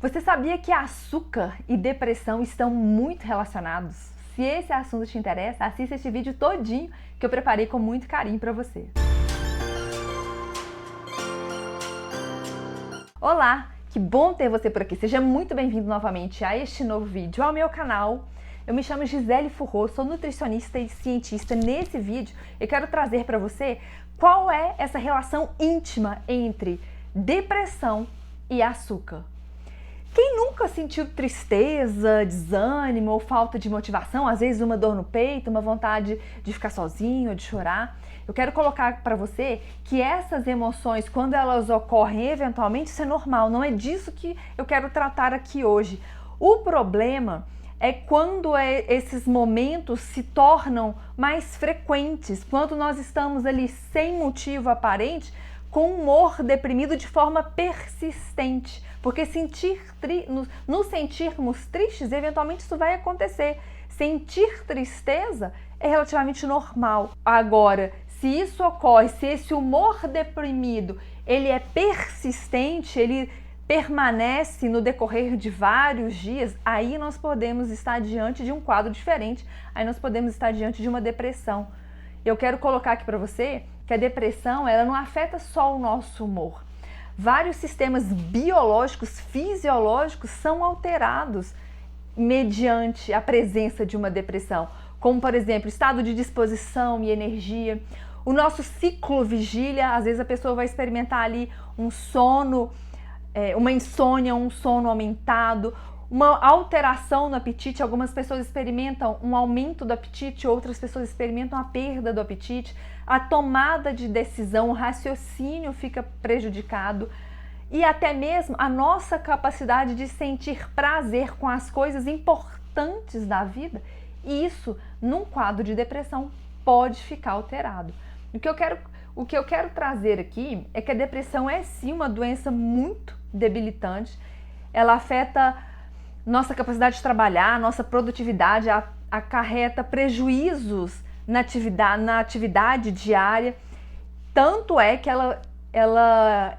Você sabia que açúcar e depressão estão muito relacionados? Se esse assunto te interessa, assista este vídeo todinho que eu preparei com muito carinho para você. Olá, que bom ter você por aqui. Seja muito bem-vindo novamente a este novo vídeo, ao meu canal. Eu me chamo Gisele Furro, sou nutricionista e cientista. Nesse vídeo eu quero trazer para você qual é essa relação íntima entre depressão e açúcar. Quem nunca sentiu tristeza, desânimo ou falta de motivação, às vezes uma dor no peito, uma vontade de ficar sozinho ou de chorar? Eu quero colocar para você que essas emoções, quando elas ocorrem eventualmente, isso é normal, não é disso que eu quero tratar aqui hoje. O problema é quando esses momentos se tornam mais frequentes, quando nós estamos ali sem motivo aparente, com humor deprimido de forma persistente, porque nos sentirmos tristes, eventualmente isso vai acontecer. Sentir tristeza é relativamente normal. Agora, se isso ocorre, se esse humor deprimido ele é persistente, ele permanece no decorrer de vários dias, aí nós podemos estar diante de um quadro diferente, aí nós podemos estar diante de uma depressão. Eu quero colocar aqui para você que a depressão ela não afeta só o nosso humor. Vários sistemas biológicos, fisiológicos são alterados mediante a presença de uma depressão, como por exemplo, estado de disposição e energia. O nosso ciclo vigília, às vezes a pessoa vai experimentar ali um sono, uma insônia, um sono aumentado, uma alteração no apetite. Algumas pessoas experimentam um aumento do apetite, outras pessoas experimentam a perda do apetite, a tomada de decisão, o raciocínio fica prejudicado e até mesmo a nossa capacidade de sentir prazer com as coisas importantes da vida. E isso, num quadro de depressão, pode ficar alterado. O que eu quero trazer aqui é que a depressão é sim uma doença muito debilitante. Ela afeta nossa capacidade de trabalhar, nossa produtividade, acarreta prejuízos na atividade diária. Tanto é que ela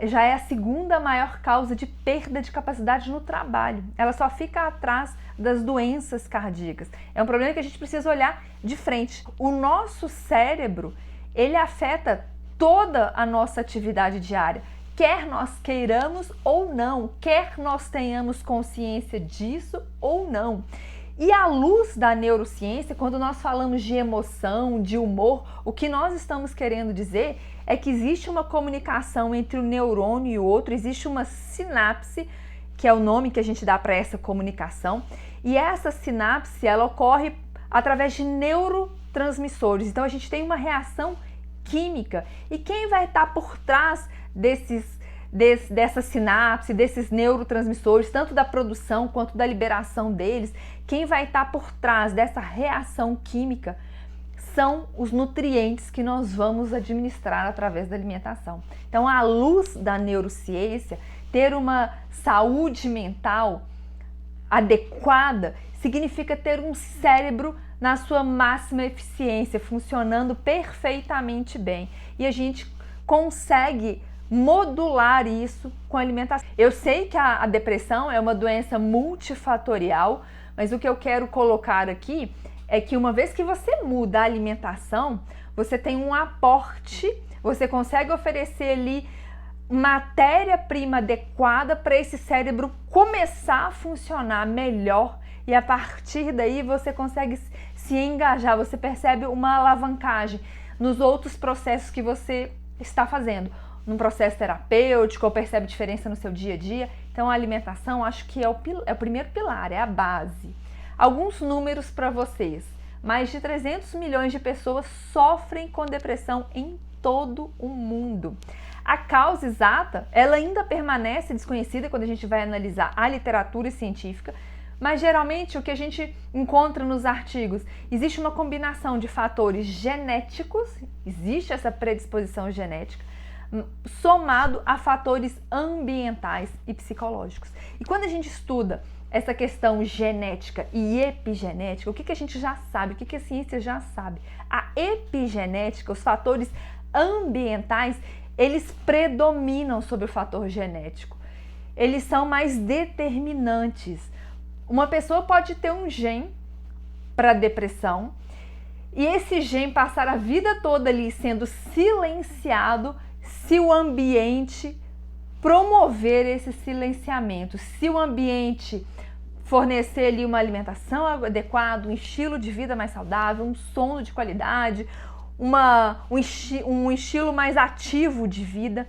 já é a segunda maior causa de perda de capacidade no trabalho. Ela só fica atrás das doenças cardíacas. É um problema que a gente precisa olhar de frente. O nosso cérebro, ele afeta toda a nossa atividade diária. Quer nós queiramos ou não, quer nós tenhamos consciência disso ou não. E à luz da neurociência, quando nós falamos de emoção, de humor, o que nós estamos querendo dizer é que existe uma comunicação entre o neurônio e o outro, existe uma sinapse, que é o nome que a gente dá para essa comunicação, e essa sinapse ela ocorre através de neurotransmissores. Então a gente tem uma reação química, e quem vai estar por trás dessa sinapse, desses neurotransmissores, tanto da produção quanto da liberação deles, quem vai estar por trás dessa reação química são os nutrientes que nós vamos administrar através da alimentação. Então, à luz da neurociência, ter uma saúde mental adequada significa ter um cérebro na sua máxima eficiência, funcionando perfeitamente bem. E a gente consegue modular isso com a alimentação. Eu sei que a depressão é uma doença multifatorial, mas o que eu quero colocar aqui é que uma vez que você muda a alimentação, você tem um aporte, você consegue oferecer ali matéria-prima adequada para esse cérebro começar a funcionar melhor, e a partir daí você consegue se engajar, você percebe uma alavancagem nos outros processos que você está fazendo, num processo terapêutico, ou percebe diferença no seu dia a dia. Então a alimentação acho que é o primeiro pilar, é a base. Alguns números para vocês: mais de 300 milhões de pessoas sofrem com depressão em todo o mundo. A causa exata, ela ainda permanece desconhecida quando a gente vai analisar a literatura científica, mas geralmente o que a gente encontra nos artigos, existe uma combinação de fatores genéticos, existe essa predisposição genética, somado a fatores ambientais e psicológicos. E quando a gente estuda essa questão genética e epigenética, o que a gente já sabe, o que a ciência já sabe? A epigenética, os fatores ambientais, eles predominam sobre o fator genético. eles são mais determinantes. Uma pessoa pode ter um gene para depressão e esse gene passar a vida toda ali sendo silenciado se o ambiente promover esse silenciamento, se o ambiente fornecer ali uma alimentação adequada, um estilo de vida mais saudável, um sono de qualidade, um estilo mais ativo de vida.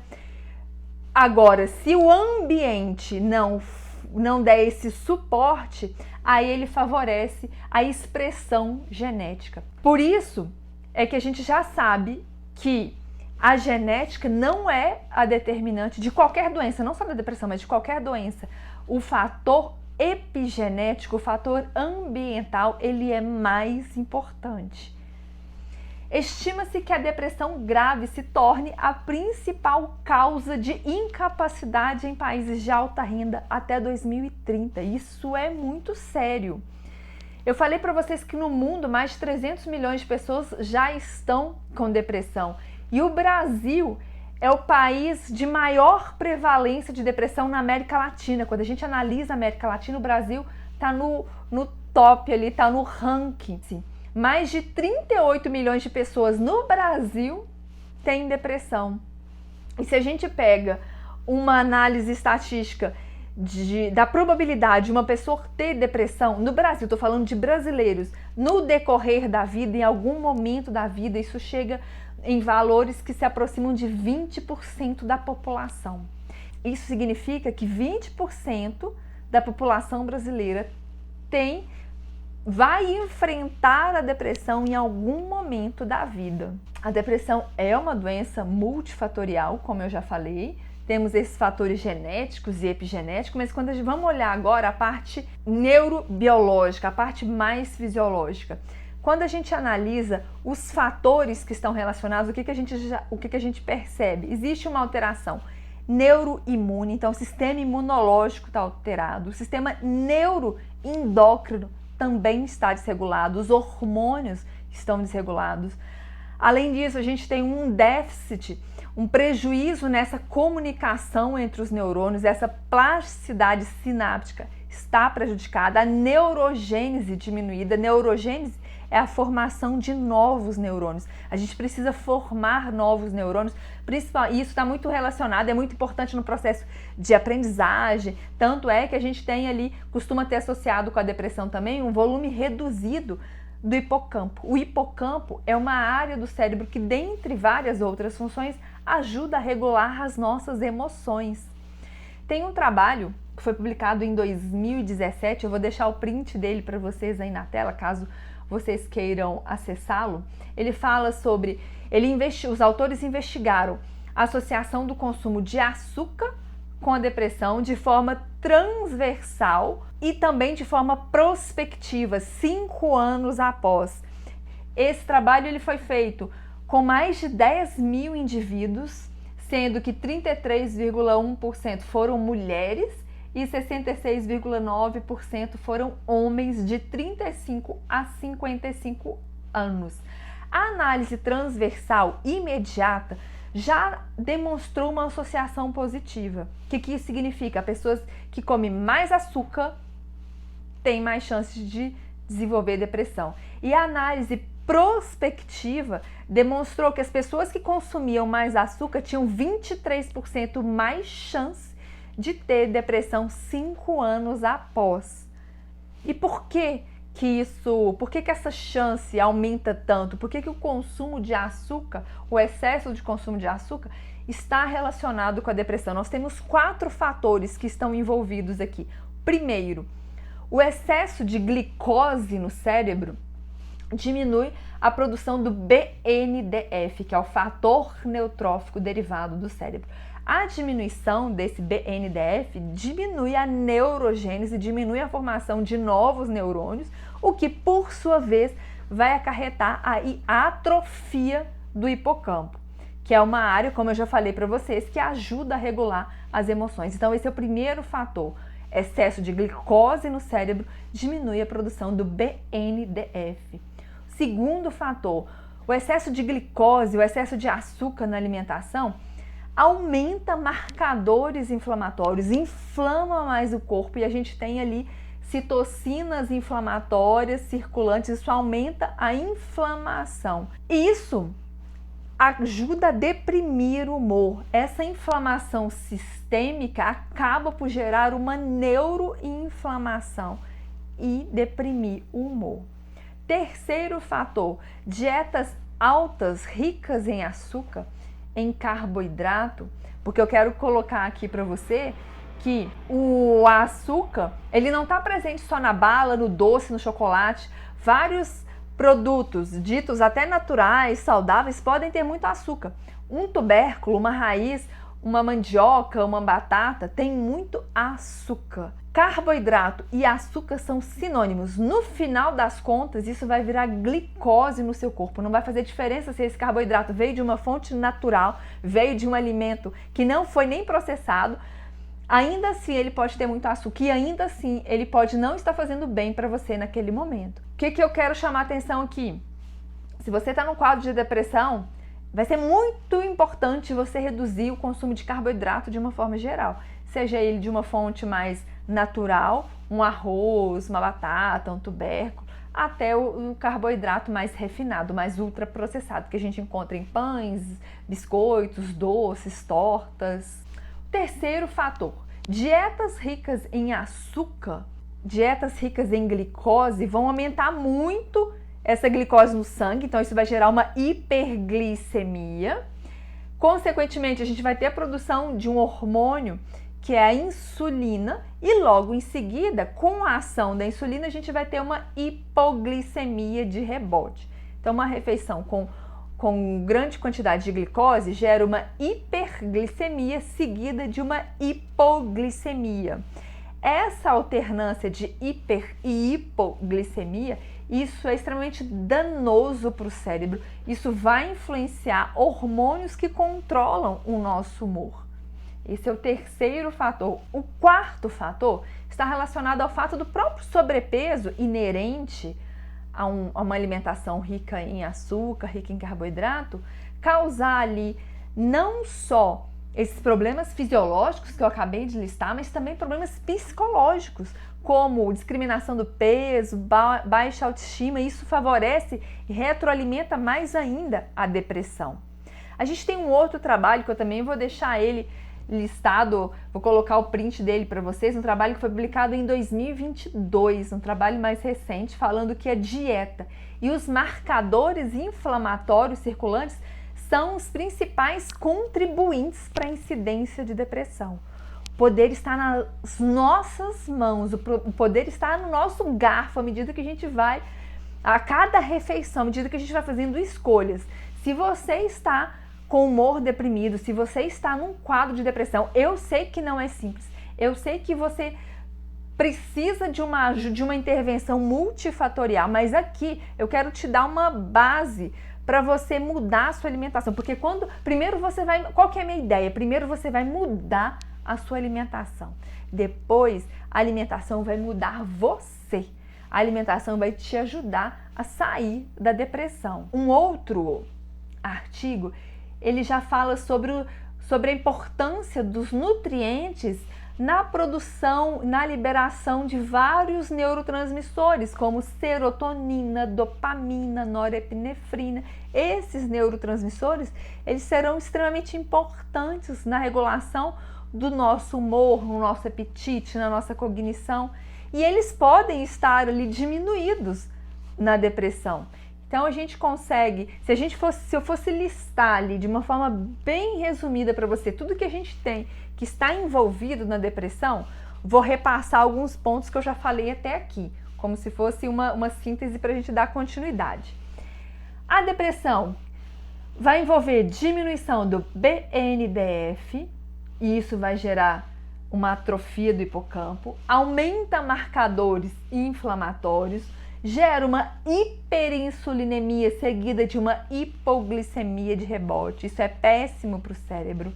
Agora, se o ambiente não der esse suporte, aí ele favorece a expressão genética. Por isso é que a gente já sabe que a genética não é a determinante de qualquer doença, não só da depressão, mas de qualquer doença. O fator epigenético, o fator ambiental, ele é mais importante. Estima-se que a depressão grave se torne a principal causa de incapacidade em países de alta renda até 2030. Isso é muito sério. Eu falei para vocês que no mundo mais de 300 milhões de pessoas já estão com depressão. E o Brasil é o país de maior prevalência de depressão na América Latina. Quando a gente analisa a América Latina, o Brasil está no top ali, está no ranking. Sim. Mais de 38 milhões de pessoas no Brasil têm depressão. E se a gente pega uma análise estatística da probabilidade de uma pessoa ter depressão no Brasil, estou falando de brasileiros, no decorrer da vida, em algum momento da vida, isso chega em valores que se aproximam de 20% da população. Isso significa que 20% da população brasileira vai enfrentar a depressão em algum momento da vida. A depressão é uma doença multifatorial, como eu já falei. Temos esses fatores genéticos e epigenéticos, mas quando vamos olhar agora a parte neurobiológica, a parte mais fisiológica. Quando a gente analisa os fatores que estão relacionados, o que a gente percebe? Existe uma alteração neuroimune, então o sistema imunológico está alterado, o sistema neuroendócrino também está desregulado, os hormônios estão desregulados. Além disso, a gente tem um déficit, um prejuízo nessa comunicação entre os neurônios, essa plasticidade sináptica está prejudicada, a neurogênese diminuída. Neurogênese é a formação de novos neurônios. A gente precisa formar novos neurônios, e isso está muito relacionado, é muito importante no processo de aprendizagem, tanto é que a gente tem ali, costuma ter associado com a depressão também, um volume reduzido do hipocampo. O hipocampo é uma área do cérebro que, dentre várias outras funções, ajuda a regular as nossas emoções. Tem um trabalho que foi publicado em 2017, eu vou deixar o print dele para vocês aí na tela, caso vocês queiram acessá-lo. Ele fala sobre, os autores investigaram a associação do consumo de açúcar com a depressão de forma transversal e também de forma prospectiva, 5 anos após. Esse trabalho ele foi feito com mais de 10 mil indivíduos, sendo que 33,1% foram mulheres e 66,9% foram homens de 35 a 55 anos. A análise transversal imediata já demonstrou uma associação positiva. O que isso significa? Pessoas que comem mais açúcar têm mais chances de desenvolver depressão. E a análise prospectiva demonstrou que as pessoas que consumiam mais açúcar tinham 23% mais chance de ter depressão 5 anos após. E por que essa chance aumenta tanto? Por que o consumo de açúcar, o excesso de consumo de açúcar, está relacionado com a depressão? Nós temos 4 fatores que estão envolvidos aqui. Primeiro, o excesso de glicose no cérebro diminui a produção do BNDF, que é o fator neurotrófico derivado do cérebro. A diminuição desse BNDF diminui a neurogênese, diminui a formação de novos neurônios, o que, por sua vez, vai acarretar a atrofia do hipocampo, que é uma área, como eu já falei para vocês, que ajuda a regular as emoções. Então, esse é o primeiro fator. Excesso de glicose no cérebro diminui a produção do BNDF. Segundo fator, o excesso de glicose, o excesso de açúcar na alimentação aumenta marcadores inflamatórios, inflama mais o corpo e a gente tem ali citocinas inflamatórias circulantes, isso aumenta a inflamação. Isso ajuda a deprimir o humor. Essa inflamação sistêmica acaba por gerar uma neuroinflamação e deprimir o humor. Terceiro fator, dietas altas, ricas em açúcar, em carboidrato, porque eu quero colocar aqui para você que o açúcar, ele não está presente só na bala, no doce, no chocolate. Vários produtos ditos até naturais, saudáveis, podem ter muito açúcar. Um tubérculo, uma raiz, uma mandioca, uma batata tem muito açúcar. Carboidrato e açúcar são sinônimos. No final das contas, isso vai virar glicose no seu corpo. Não vai fazer diferença se esse carboidrato veio de uma fonte natural, veio de um alimento que não foi nem processado. Ainda assim, ele pode ter muito açúcar e ainda assim, ele pode não estar fazendo bem para você naquele momento. O que eu quero chamar a atenção aqui? Se você está num quadro de depressão, vai ser muito importante você reduzir o consumo de carboidrato de uma forma geral. Seja ele de uma fonte mais natural, um arroz, uma batata, um tubérculo, até o carboidrato mais refinado, mais ultraprocessado, que a gente encontra em pães, biscoitos, doces, tortas. Terceiro fator, dietas ricas em açúcar, dietas ricas em glicose vão aumentar muito essa glicose no sangue, então isso vai gerar uma hiperglicemia. Consequentemente, a gente vai ter a produção de um hormônio que é a insulina e logo em seguida, com a ação da insulina, a gente vai ter uma hipoglicemia de rebote. Então, uma refeição com grande quantidade de glicose gera uma hiperglicemia seguida de uma hipoglicemia. Essa alternância de hiper e hipoglicemia, isso é extremamente danoso para o cérebro. Isso vai influenciar hormônios que controlam o nosso humor. Esse é o terceiro fator. O quarto fator está relacionado ao fato do próprio sobrepeso inerente a uma alimentação rica em açúcar, rica em carboidrato, causar ali não só esses problemas fisiológicos que eu acabei de listar, mas também problemas psicológicos, como discriminação do peso, baixa autoestima. Isso favorece e retroalimenta mais ainda a depressão. A gente tem um outro trabalho que eu também vou deixar ele listado, vou colocar o print dele para vocês, um trabalho que foi publicado em 2022, um trabalho mais recente, falando que a dieta e os marcadores inflamatórios circulantes são os principais contribuintes para a incidência de depressão. O poder está nas nossas mãos, o poder está no nosso garfo, à medida que a gente vai, a cada refeição, à medida que a gente vai fazendo escolhas. Se você está com humor deprimido, se você está num quadro de depressão, eu sei que não é simples, eu sei que você precisa de uma intervenção multifatorial, mas aqui eu quero te dar uma base para você mudar a sua alimentação, porque qual que é a minha ideia? Primeiro você vai mudar a sua alimentação, depois a alimentação vai mudar você, a alimentação vai te ajudar a sair da depressão. Um outro artigo, ele já fala sobre a importância dos nutrientes na produção, na liberação de vários neurotransmissores, como serotonina, dopamina, norepinefrina. Esses neurotransmissores, eles serão extremamente importantes na regulação do nosso humor, no nosso apetite, na nossa cognição, e eles podem estar ali diminuídos na depressão. Então a gente consegue, se eu fosse listar ali de uma forma bem resumida para você tudo que a gente tem que está envolvido na depressão, vou repassar alguns pontos que eu já falei até aqui, como se fosse uma síntese para a gente dar continuidade. A depressão vai envolver diminuição do BNDF, e isso vai gerar uma atrofia do hipocampo, aumenta marcadores inflamatórios, gera uma hiperinsulinemia seguida de uma hipoglicemia de rebote. Isso é péssimo para o cérebro.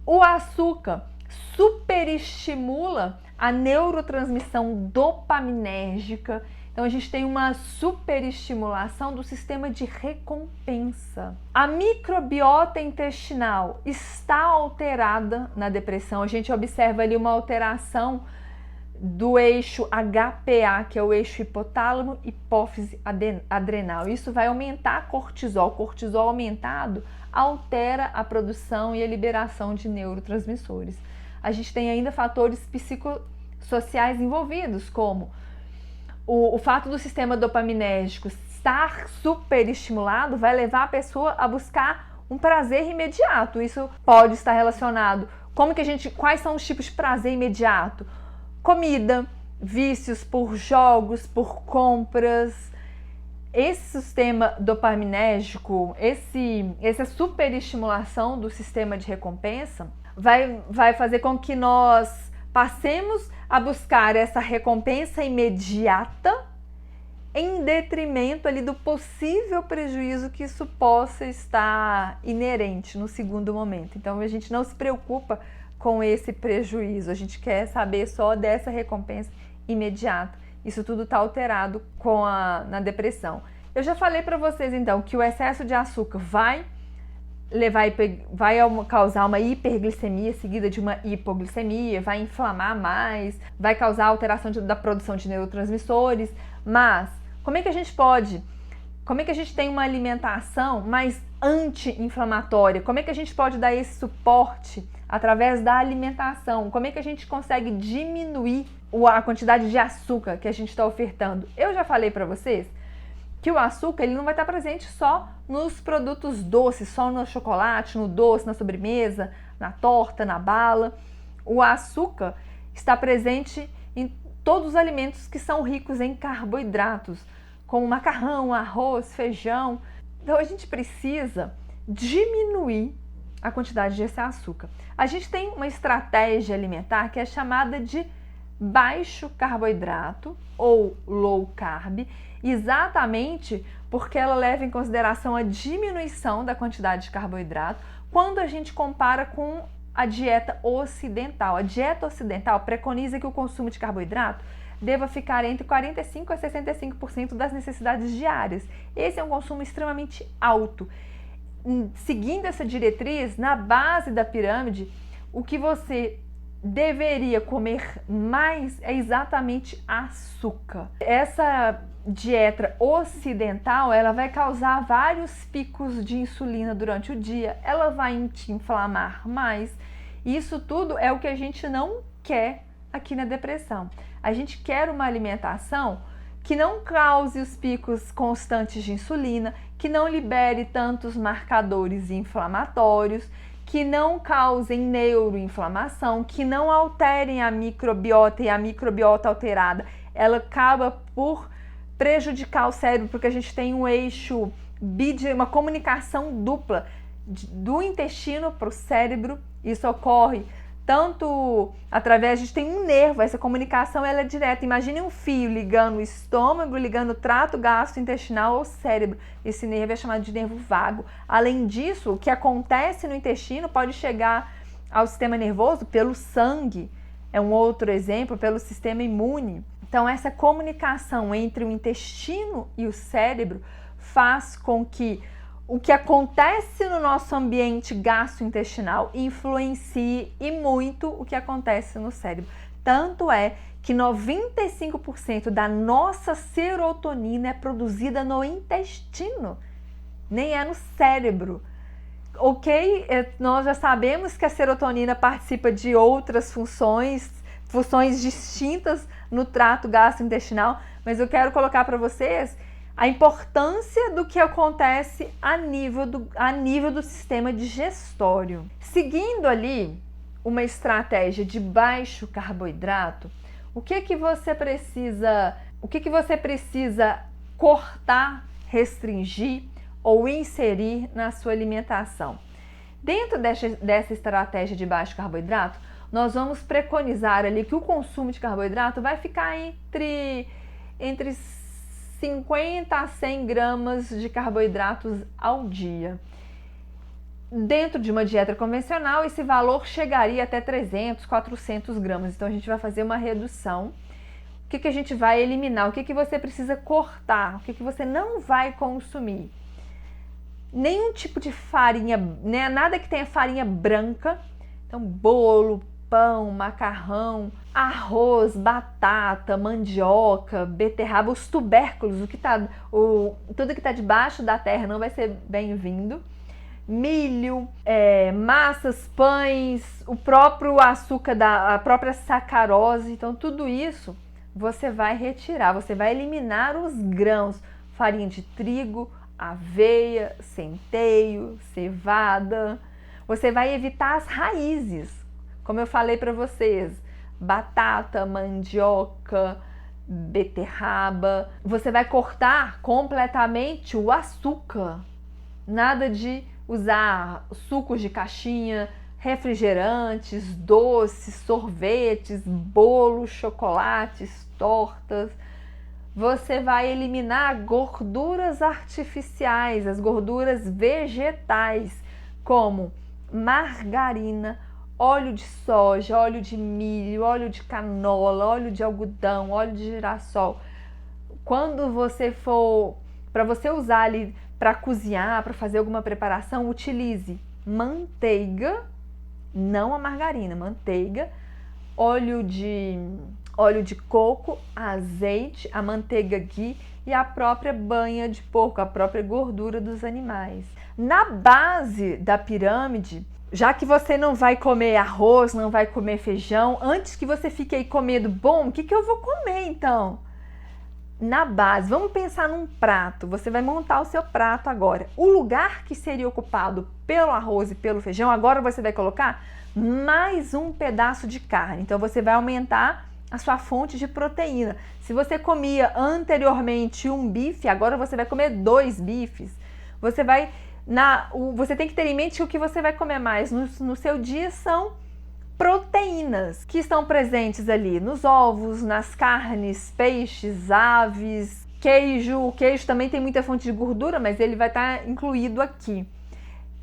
O açúcar superestimula a neurotransmissão dopaminérgica. Então a gente tem uma superestimulação do sistema de recompensa. A microbiota intestinal está alterada na depressão. A gente observa ali uma alteração do eixo HPA, que é o eixo hipotálamo, hipófise, adrenal. Isso vai aumentar cortisol. Cortisol aumentado altera a produção e a liberação de neurotransmissores. A gente tem ainda fatores psicossociais envolvidos, como o fato do sistema dopaminérgico estar superestimulado vai levar a pessoa a buscar um prazer imediato. Isso pode estar relacionado. Quais são os tipos de prazer imediato? Comida, vícios por jogos, por compras. Esse sistema dopaminérgico, essa superestimulação do sistema de recompensa vai fazer com que nós passemos a buscar essa recompensa imediata em detrimento ali do possível prejuízo que isso possa estar inerente no segundo momento. Então a gente não se preocupa com esse prejuízo, a gente quer saber só dessa recompensa imediata. Isso tudo está alterado na depressão. Eu já falei para vocês então que o excesso de açúcar vai causar uma hiperglicemia seguida de uma hipoglicemia, vai inflamar mais, vai causar alteração da produção de neurotransmissores. Mas como é que a gente tem uma alimentação mais anti-inflamatória? Como é que a gente pode dar esse suporte através da alimentação? Como é que a gente consegue diminuir a quantidade de açúcar que a gente está ofertando? Eu já falei para vocês que o açúcar ele não vai estar presente só nos produtos doces, só no chocolate, no doce, na sobremesa, na torta, na bala. O açúcar está presente em todos os alimentos que são ricos em carboidratos, como macarrão, arroz, feijão. Então a gente precisa diminuir a quantidade desse açúcar. A gente tem uma estratégia alimentar que é chamada de baixo carboidrato ou low carb, exatamente porque ela leva em consideração a diminuição da quantidade de carboidrato quando a gente compara com a dieta ocidental. A dieta ocidental preconiza que o consumo de carboidrato deva ficar entre 45% a 65% das necessidades diárias. Esse é um consumo extremamente alto. Seguindo essa diretriz, na base da pirâmide, o que você deveria comer mais é exatamente açúcar. Essa dieta ocidental, ela vai causar vários picos de insulina durante o dia, ela vai te inflamar mais. Isso tudo é o que a gente não quer aqui na depressão. A gente quer uma alimentação que não cause os picos constantes de insulina, que não libere tantos marcadores inflamatórios, que não causem neuroinflamação, que não alterem a microbiota, e a microbiota alterada, ela acaba por prejudicar o cérebro, porque a gente tem um eixo uma comunicação dupla do intestino para o cérebro. Isso ocorre tanto através, a gente tem um nervo, essa comunicação ela é direta. Imagine um fio ligando o estômago, ligando o trato gastrointestinal ao cérebro. Esse nervo é chamado de nervo vago. Além disso, o que acontece no intestino pode chegar ao sistema nervoso pelo sangue, é um outro exemplo, pelo sistema imune. Então essa comunicação entre o intestino e o cérebro faz com que o que acontece no nosso ambiente gastrointestinal influencie e muito o que acontece no cérebro. Tanto é que 95% da nossa serotonina é produzida no intestino, nem é no cérebro. Ok, nós já sabemos que a serotonina participa de outras funções distintas no trato gastrointestinal, mas eu quero colocar para vocês a importância do que acontece a nível do sistema digestório. Seguindo ali uma estratégia de baixo carboidrato, o que você precisa cortar, restringir ou inserir na sua alimentação? Dentro dessa estratégia de baixo carboidrato, nós vamos preconizar ali que o consumo de carboidrato vai ficar entre 50 a 100 gramas de carboidratos ao dia. Dentro de uma dieta convencional, esse valor chegaria até 300, 400 gramas. Então, a gente vai fazer uma redução. O que a gente vai eliminar? O que você precisa cortar? O que você não vai consumir? Nenhum tipo de farinha, né? Nada que tenha farinha branca. Então, bolo, pão, macarrão, arroz, batata, mandioca, beterraba, os tubérculos, tudo que está debaixo da terra não vai ser bem-vindo. Milho, massas, pães, o próprio açúcar, a própria sacarose. Então, tudo isso você vai retirar, você vai eliminar os grãos, farinha de trigo, aveia, centeio, cevada. Você vai evitar as raízes, como eu falei para vocês, batata, mandioca, beterraba. Você vai cortar completamente o açúcar. Nada de usar sucos de caixinha, refrigerantes, doces, sorvetes, bolos, chocolates, tortas. Você vai eliminar gorduras artificiais, as gorduras vegetais, como margarina, óleo de soja, óleo de milho, óleo de canola, óleo de algodão, óleo de girassol. Quando você for, para você usar ali para cozinhar, para fazer alguma preparação, utilize manteiga, não a margarina, manteiga, óleo de coco, azeite, a manteiga ghee e a própria banha de porco, a própria gordura dos animais. Na base da pirâmide, já que você não vai comer arroz, não vai comer feijão, antes que você fique aí comendo, bom, o que eu vou comer então? Na base, vamos pensar num prato, você vai montar o seu prato agora. O lugar que seria ocupado pelo arroz e pelo feijão, agora você vai colocar mais um pedaço de carne. Então você vai aumentar a sua fonte de proteína. Se você comia anteriormente um bife, agora você vai comer 2 bifes. Você tem que ter em mente que o que você vai comer mais no seu dia são proteínas que estão presentes ali nos ovos, nas carnes, peixes, aves, queijo. O queijo também tem muita fonte de gordura, mas ele vai estar incluído aqui.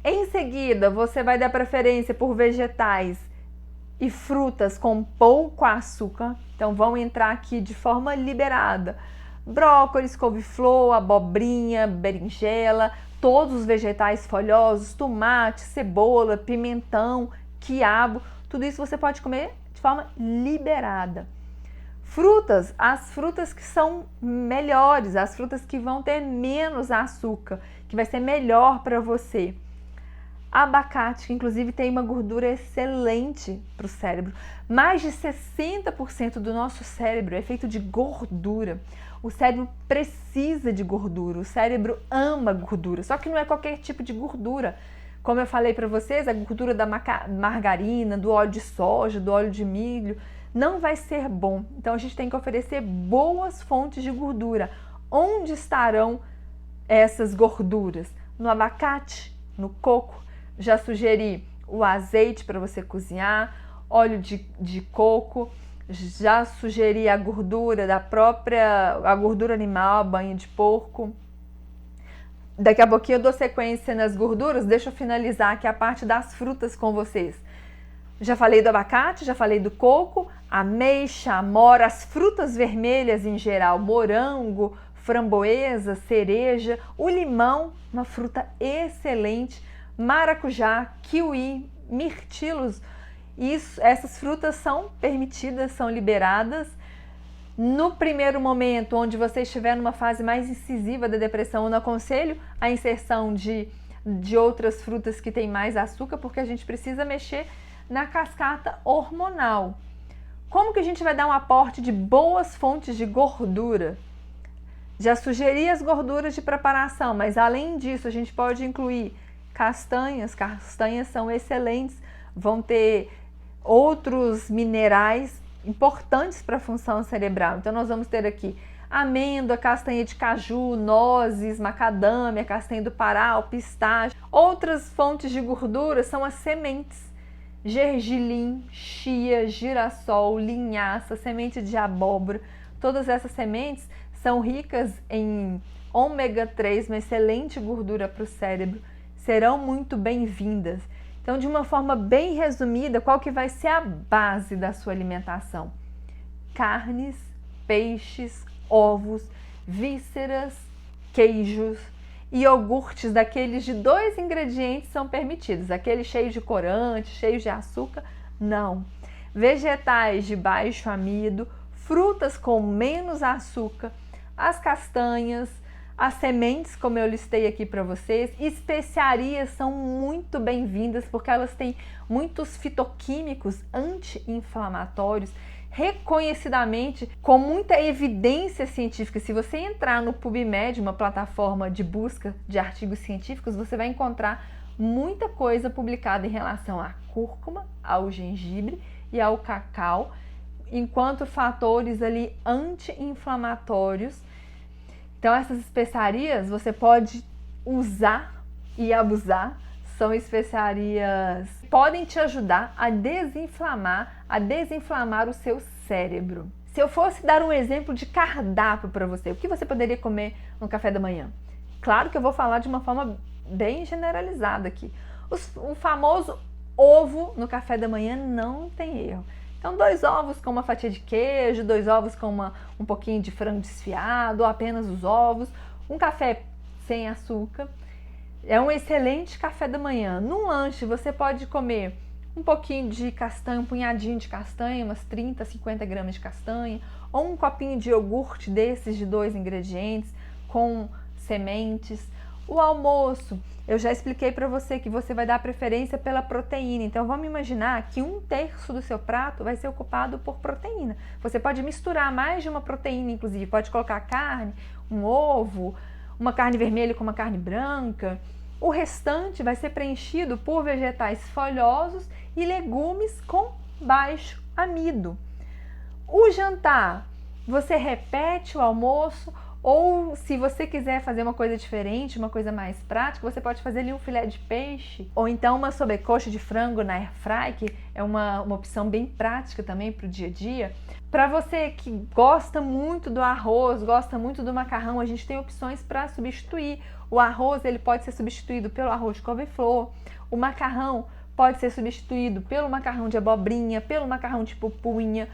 Em seguida, você vai dar preferência por vegetais e frutas com pouco açúcar, então vão entrar aqui de forma liberada. Brócolis, couve-flor, abobrinha, berinjela, todos os vegetais folhosos, tomate, cebola, pimentão, quiabo, tudo isso você pode comer de forma liberada. Frutas, as frutas que são melhores, as frutas que vão ter menos açúcar, que vai ser melhor para você. Abacate, que inclusive tem uma gordura excelente para o cérebro. Mais de 60% do nosso cérebro é feito de gordura. O cérebro precisa de gordura, o cérebro ama gordura, só que não é qualquer tipo de gordura. Como eu falei para vocês, a gordura da margarina, do óleo de soja, do óleo de milho, não vai ser bom. Então a gente tem que oferecer boas fontes de gordura. Onde estarão essas gorduras? No abacate, no coco. Já sugeri o azeite para você cozinhar, óleo de coco, já sugeri a gordura a gordura animal, a banha de porco. Daqui a pouquinho eu dou sequência nas gorduras, deixa eu finalizar aqui a parte das frutas com vocês. Já falei do abacate, já falei do coco, ameixa, amora, as frutas vermelhas em geral, morango, framboesa, cereja, o limão, uma fruta excelente, maracujá, kiwi, mirtilos. Essas frutas são permitidas, são liberadas. No primeiro momento, onde você estiver numa fase mais incisiva da depressão, eu não aconselho a inserção de outras frutas que têm mais açúcar, porque a gente precisa mexer na cascata hormonal. Como que a gente vai dar um aporte de boas fontes de gordura? Já sugeri as gorduras de preparação, mas além disso a gente pode incluir castanhas. Castanhas são excelentes, vão ter outros minerais importantes para a função cerebral. Então nós vamos ter aqui amêndoa, castanha de caju, nozes, macadâmia, castanha do Pará, pistache. Outras fontes de gordura são as sementes: gergelim, chia, girassol, linhaça, semente de abóbora. Todas essas sementes são ricas em ômega 3, uma excelente gordura para o cérebro, serão muito bem-vindas. Então, de uma forma bem resumida, qual que vai ser a base da sua alimentação? Carnes, peixes, ovos, vísceras, queijos e iogurtes daqueles de 2 ingredientes são permitidos. Aqueles cheios de corante, cheios de açúcar, não. Vegetais de baixo amido, frutas com menos açúcar, as castanhas, as sementes, como eu listei aqui para vocês, especiarias são muito bem-vindas porque elas têm muitos fitoquímicos anti-inflamatórios, reconhecidamente, com muita evidência científica. Se você entrar no PubMed, uma plataforma de busca de artigos científicos, você vai encontrar muita coisa publicada em relação à cúrcuma, ao gengibre e ao cacau, enquanto fatores ali anti-inflamatórios. Então essas especiarias você pode usar e abusar, são especiarias que podem te ajudar a desinflamar o seu cérebro. Se eu fosse dar um exemplo de cardápio para você, o que você poderia comer no café da manhã? Claro que eu vou falar de uma forma bem generalizada aqui. O famoso ovo no café da manhã não tem erro. Então 2 ovos com uma fatia de queijo, 2 ovos com um pouquinho de frango desfiado, ou apenas os ovos, um café sem açúcar. É um excelente café da manhã. No lanche você pode comer um pouquinho de castanha, um punhadinho de castanha, umas 30, 50 gramas de castanha, ou um copinho de iogurte desses de 2 ingredientes com sementes. O almoço, eu já expliquei para você que você vai dar preferência pela proteína. Então vamos imaginar que 1/3 do seu prato vai ser ocupado por proteína. Você pode misturar mais de uma proteína, inclusive pode colocar carne, um ovo, uma carne vermelha com uma carne branca. O restante vai ser preenchido por vegetais folhosos e legumes com baixo amido. O jantar, você repete o almoço, ou se você quiser fazer uma coisa diferente, uma coisa mais prática, você pode fazer ali um filé de peixe, ou então uma sobrecoxa de frango na air fry, que é uma opção bem prática também para o dia a dia. Para você que gosta muito do arroz, gosta muito do macarrão, a gente tem opções para substituir. O arroz ele pode ser substituído pelo arroz de couve-flor, o macarrão pode ser substituído pelo macarrão de abobrinha, pelo macarrão de pupunha,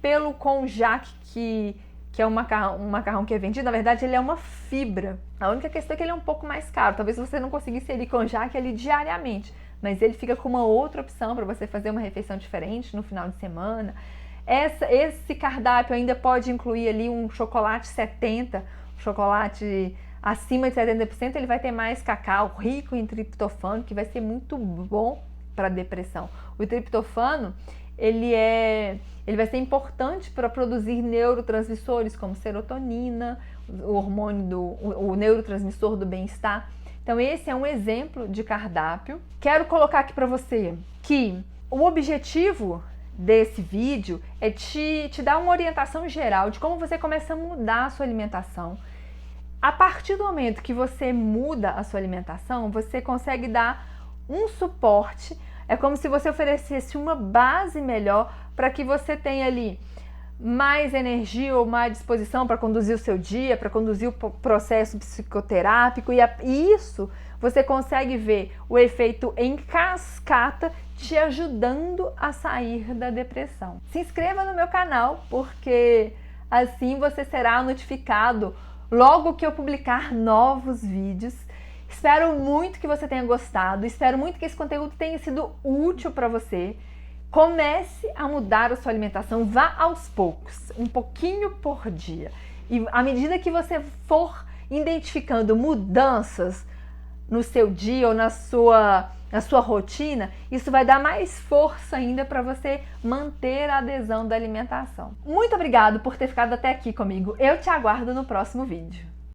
pelo konjac, que é um macarrão que é vendido. Na verdade ele é uma fibra. A única questão é que ele é um pouco mais caro. Talvez você não conseguisse ele konjac ali diariamente, mas ele fica com uma outra opção para você fazer uma refeição diferente no final de semana. Esse cardápio ainda pode incluir ali um chocolate 70, chocolate acima de 70%, ele vai ter mais cacau, rico em triptofano, que vai ser muito bom para depressão. O triptofano, ele vai ser importante para produzir neurotransmissores como serotonina, o neurotransmissor do bem-estar. Então esse é um exemplo de cardápio. Quero colocar aqui para você que o objetivo desse vídeo é te dar uma orientação geral de como você começa a mudar a sua alimentação. A partir do momento que você muda a sua alimentação, você consegue dar um suporte. É como se você oferecesse uma base melhor para que você tenha ali mais energia ou mais disposição para conduzir o seu dia, para conduzir o processo psicoterápico, e isso você consegue ver o efeito em cascata te ajudando a sair da depressão. Se inscreva no meu canal, porque assim você será notificado logo que eu publicar novos vídeos. Espero muito que você tenha gostado, espero muito que esse conteúdo tenha sido útil para você. Comece a mudar a sua alimentação, vá aos poucos, um pouquinho por dia. E à medida que você for identificando mudanças no seu dia ou na sua rotina, isso vai dar mais força ainda para você manter a adesão da alimentação. Muito obrigado por ter ficado até aqui comigo. Eu te aguardo no próximo vídeo.